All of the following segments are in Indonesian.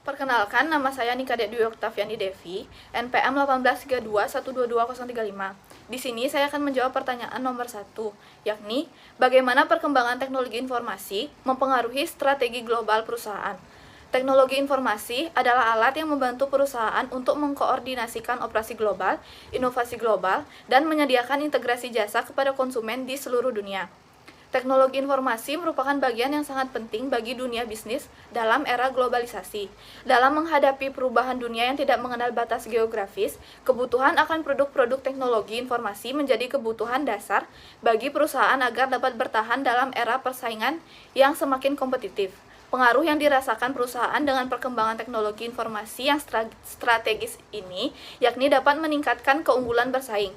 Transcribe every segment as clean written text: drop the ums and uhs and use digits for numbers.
Perkenalkan, nama saya Nikade Dwi Oktaviani Devi, NPM 1832122035. Di sini saya akan menjawab pertanyaan nomor 1, yakni bagaimana perkembangan teknologi informasi mempengaruhi strategi global perusahaan. Teknologi informasi adalah alat yang membantu perusahaan untuk mengkoordinasikan operasi global, inovasi global, dan menyediakan integrasi jasa kepada konsumen di seluruh dunia. Teknologi informasi merupakan bagian yang sangat penting bagi dunia bisnis dalam era globalisasi. Dalam menghadapi perubahan dunia yang tidak mengenal batas geografis, kebutuhan akan produk-produk teknologi informasi menjadi kebutuhan dasar bagi perusahaan agar dapat bertahan dalam era persaingan yang semakin kompetitif. Pengaruh yang dirasakan perusahaan dengan perkembangan teknologi informasi yang strategis ini, yakni dapat meningkatkan keunggulan bersaing.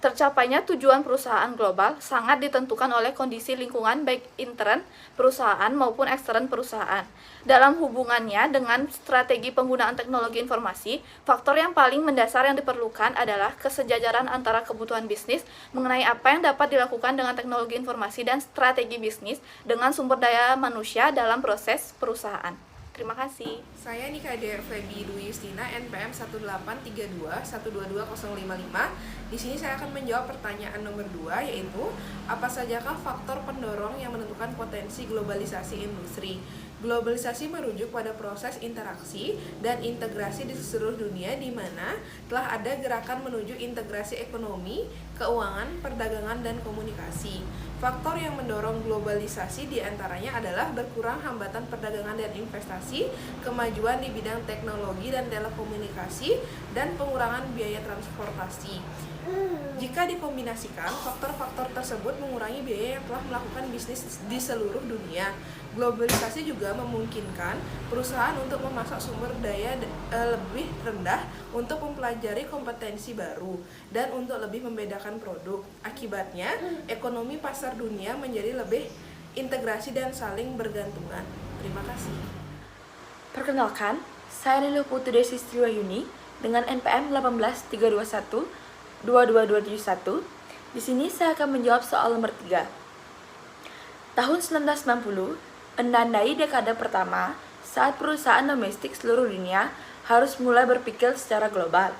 Tercapainya tujuan perusahaan global sangat ditentukan oleh kondisi lingkungan baik intern perusahaan maupun ekstern perusahaan. Dalam hubungannya dengan strategi penggunaan teknologi informasi, faktor yang paling mendasar yang diperlukan adalah kesejajaran antara kebutuhan bisnis mengenai apa yang dapat dilakukan dengan teknologi informasi dan strategi bisnis dengan sumber daya manusia dalam proses perusahaan. Terima kasih. Saya Nikade Febi Dwi Yustina, NPM 1832122055. Di sini saya akan menjawab pertanyaan nomor 2, yaitu apa sajakah faktor pendorong yang menentukan potensi globalisasi industri? Globalisasi merujuk pada proses interaksi dan integrasi di seluruh dunia di mana telah ada gerakan menuju integrasi ekonomi, keuangan, perdagangan, dan komunikasi. Faktor yang mendorong globalisasi diantaranya adalah berkurang hambatan perdagangan dan investasi, kemajuan di bidang teknologi dan telekomunikasi, dan pengurangan biaya transportasi. Jika dikombinasikan, faktor-faktor tersebut mengurangi biaya yang telah melakukan bisnis di seluruh dunia. Globalisasi juga memungkinkan perusahaan untuk memasak sumber daya lebih rendah untuk mempelajari kompetensi baru dan untuk lebih membedakan produk. Akibatnya, ekonomi pasar dunia menjadi lebih integrasi dan saling bergantungan. Terima kasih. Perkenalkan, saya Nilo Putri Desi Sriwayuni dengan NPM 180122271. Di sini saya akan menjawab soal nomor 3. Tahun 1990 menandai dekade pertama saat perusahaan domestik seluruh dunia harus mulai berpikir secara global.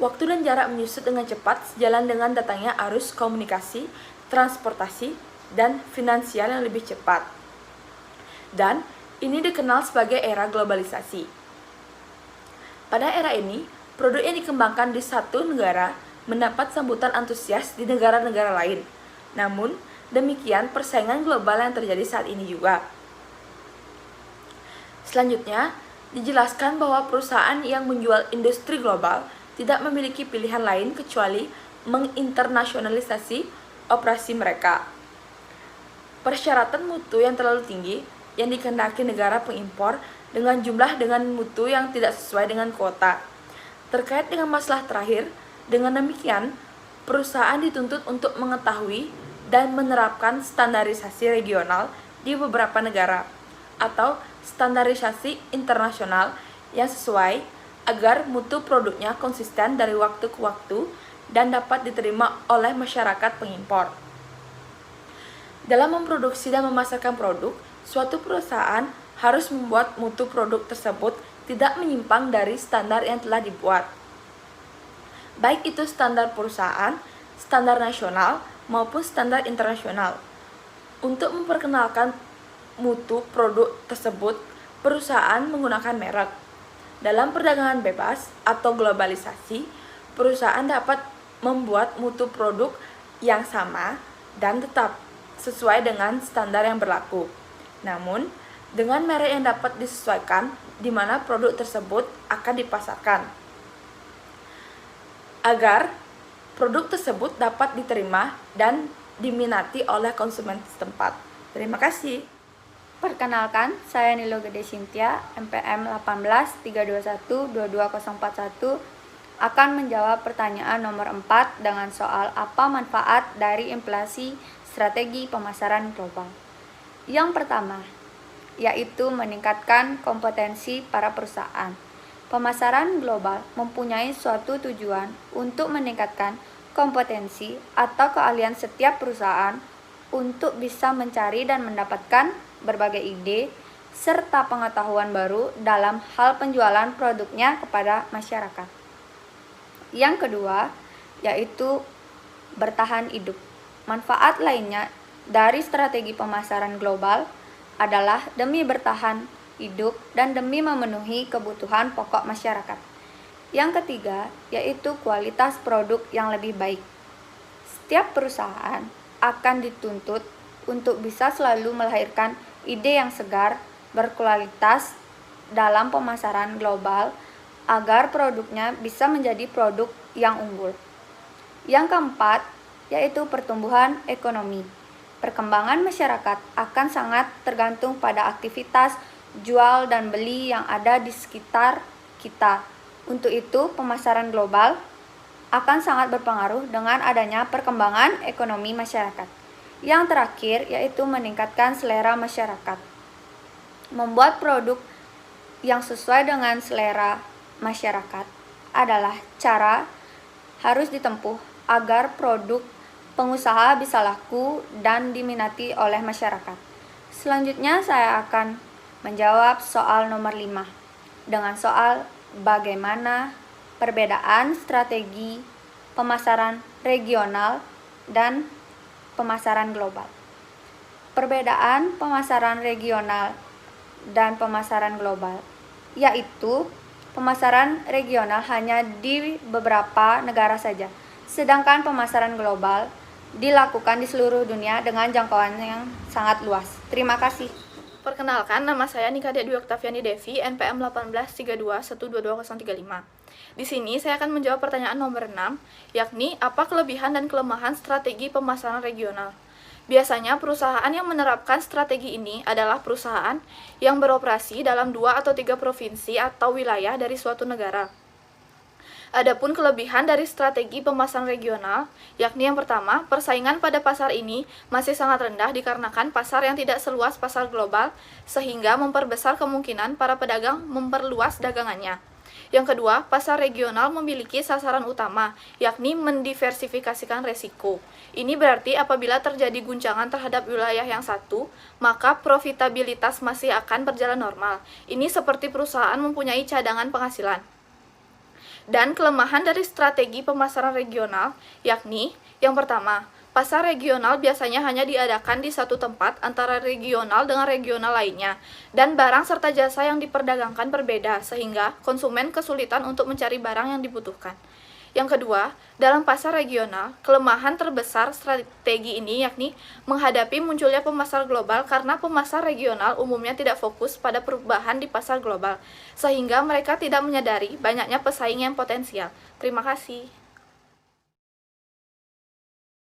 Waktu dan jarak menyusut dengan cepat sejalan dengan datangnya arus komunikasi, transportasi, dan finansial yang lebih cepat. Dan ini dikenal sebagai era globalisasi. Pada era ini, produk yang dikembangkan di satu negara mendapat sambutan antusias di negara-negara lain. Namun, demikian persaingan global yang terjadi saat ini juga. Selanjutnya, dijelaskan bahwa perusahaan yang menjual industri global tidak memiliki pilihan lain kecuali menginternasionalisasi operasi mereka. Persyaratan mutu yang terlalu tinggi yang dikehendaki negara pengimpor dengan jumlah dengan mutu yang tidak sesuai dengan kuota. Terkait dengan masalah terakhir, dengan demikian, perusahaan dituntut untuk mengetahui dan menerapkan standarisasi regional di beberapa negara atau standarisasi internasional yang sesuai agar mutu produknya konsisten dari waktu ke waktu dan dapat diterima oleh masyarakat pengimpor. Dalam memproduksi dan memasarkan produk, suatu perusahaan harus membuat mutu produk tersebut tidak menyimpang dari standar yang telah dibuat. Baik itu standar perusahaan, standar nasional, maupun standar internasional. Untuk memperkenalkan mutu produk tersebut, perusahaan menggunakan merek. Dalam perdagangan bebas atau globalisasi, perusahaan dapat membuat mutu produk yang sama dan tetap sesuai dengan standar yang berlaku. Namun, dengan merek yang dapat disesuaikan di mana produk tersebut akan dipasarkan. Agar produk tersebut dapat diterima dan diminati oleh konsumen setempat. Terima kasih. Perkenalkan, saya Nilo Gede Cynthia, MPM 183212241 akan menjawab pertanyaan nomor 4 dengan soal apa manfaat dari inflasi strategi pemasaran global. Yang pertama, yaitu meningkatkan kompetensi para perusahaan. Pemasaran global mempunyai suatu tujuan untuk meningkatkan kompetensi atau keahlian setiap perusahaan untuk bisa mencari dan mendapatkan berbagai ide, serta pengetahuan baru dalam hal penjualan produknya kepada masyarakat. Yang kedua, yaitu bertahan hidup. Manfaat lainnya dari strategi pemasaran global adalah demi bertahan hidup dan demi memenuhi kebutuhan pokok masyarakat. Yang ketiga, yaitu kualitas produk yang lebih baik. Setiap perusahaan akan dituntut untuk bisa selalu melahirkan ide yang segar, berkualitas dalam pemasaran global agar produknya bisa menjadi produk yang unggul. Yang keempat, yaitu pertumbuhan ekonomi. Perkembangan masyarakat akan sangat tergantung pada aktivitas jual dan beli yang ada di sekitar kita. Untuk itu, pemasaran global akan sangat berpengaruh dengan adanya perkembangan ekonomi masyarakat. Yang terakhir, yaitu meningkatkan selera masyarakat. Membuat produk yang sesuai dengan selera masyarakat adalah cara harus ditempuh agar produk pengusaha bisa laku dan diminati oleh masyarakat. Selanjutnya saya akan menjawab soal nomor 5 dengan soal bagaimana perbedaan strategi pemasaran regional dan pemasaran global. Perbedaan pemasaran regional dan pemasaran global, yaitu pemasaran regional hanya di beberapa negara saja, sedangkan pemasaran global dilakukan di seluruh dunia dengan jangkauan yang sangat luas. Terima kasih. Perkenalkan, nama saya Nika Dwi Oktaviani Devi, NPM 1832122035. Di sini saya akan menjawab pertanyaan nomor 6, yakni apa kelebihan dan kelemahan strategi pemasaran regional. Biasanya perusahaan yang menerapkan strategi ini adalah perusahaan yang beroperasi dalam 2 atau 3 provinsi atau wilayah dari suatu negara. Adapun kelebihan dari strategi pemasaran regional, yakni yang pertama, persaingan pada pasar ini masih sangat rendah dikarenakan pasar yang tidak seluas pasar global, sehingga memperbesar kemungkinan para pedagang memperluas dagangannya. Yang kedua, pasar regional memiliki sasaran utama, yakni mendiversifikasikan resiko. Ini berarti apabila terjadi guncangan terhadap wilayah yang satu, maka profitabilitas masih akan berjalan normal. Ini seperti perusahaan mempunyai cadangan penghasilan. Dan kelemahan dari strategi pemasaran regional, yakni yang pertama, pasar regional biasanya hanya diadakan di satu tempat antara regional dengan regional lainnya, dan barang serta jasa yang diperdagangkan berbeda, sehingga konsumen kesulitan untuk mencari barang yang dibutuhkan. Yang kedua, dalam pasar regional, kelemahan terbesar strategi ini yakni menghadapi munculnya pemasar global karena pemasar regional umumnya tidak fokus pada perubahan di pasar global, sehingga mereka tidak menyadari banyaknya pesaing yang potensial. Terima kasih.